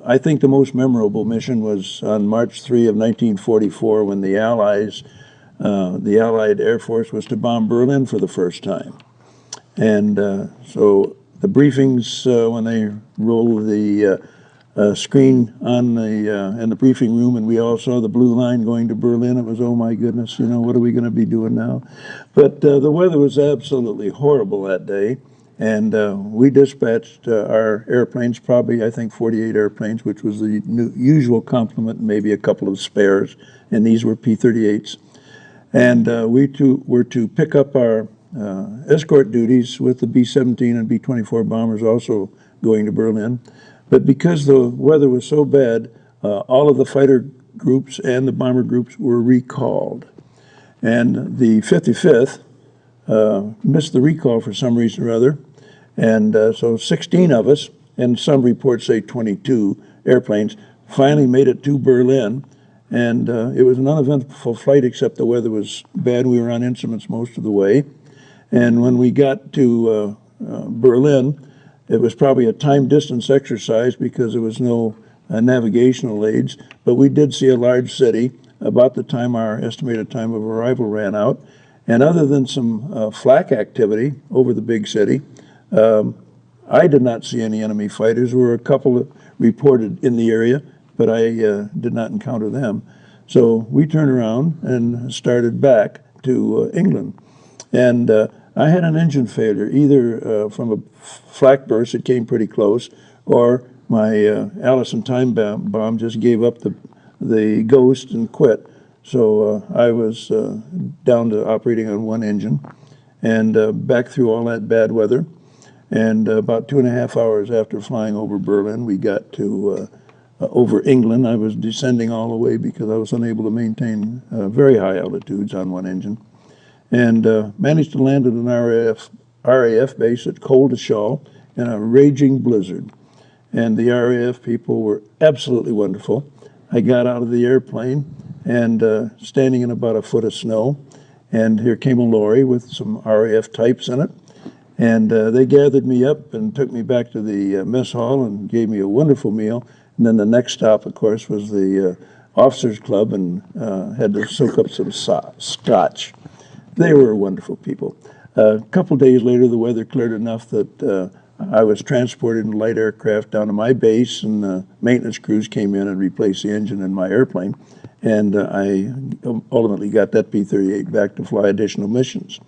I think the most memorable mission was on March 3 of 1944 when the Allied Air Force was to bomb Berlin for the first time. And so the briefings, when they rolled the screen on in the briefing room, and we all saw the blue line going to Berlin, it was, oh my goodness, what are we going to be doing now? But the weather was absolutely horrible that day. And we dispatched our airplanes, probably, I think, 48 airplanes, which was the usual complement, and maybe a couple of spares, and these were P-38s. And we were to pick up our escort duties with the B-17 and B-24 bombers also going to Berlin. But because the weather was so bad, all of the fighter groups and the bomber groups were recalled. And the 55th missed the recall for some reason or other. And so 16 of us, and some reports say 22 airplanes, finally made it to Berlin. And it was an uneventful flight, except the weather was bad. We were on instruments most of the way. And when we got to Berlin, it was probably a time-distance exercise because there was no navigational aids. But we did see a large city about the time our estimated time of arrival ran out. And other than some flak activity over the big city, I did not see any enemy fighters. There were a couple reported in the area, but I did not encounter them. So we turned around and started back to England. And I had an engine failure, either from a flak burst, it came pretty close, or my Allison time bomb just gave up the ghost and quit. So I was down to operating on one engine and back through all that bad weather. And about 2.5 hours after flying over Berlin, we got to over England. I was descending all the way because I was unable to maintain very high altitudes on one engine. And managed to land at an RAF base at Col de Chaux in a raging blizzard. And the RAF people were absolutely wonderful. I got out of the airplane and standing in about a foot of snow, and here came a lorry with some RAF types in it. And they gathered me up and took me back to the mess hall and gave me a wonderful meal. And then the next stop, of course, was the officers' club, and had to soak up some scotch. They were wonderful people. A couple days later, the weather cleared enough that I was transported in light aircraft down to my base, and maintenance crews came in and replaced the engine in my airplane. And I ultimately got that P-38 back to fly additional missions.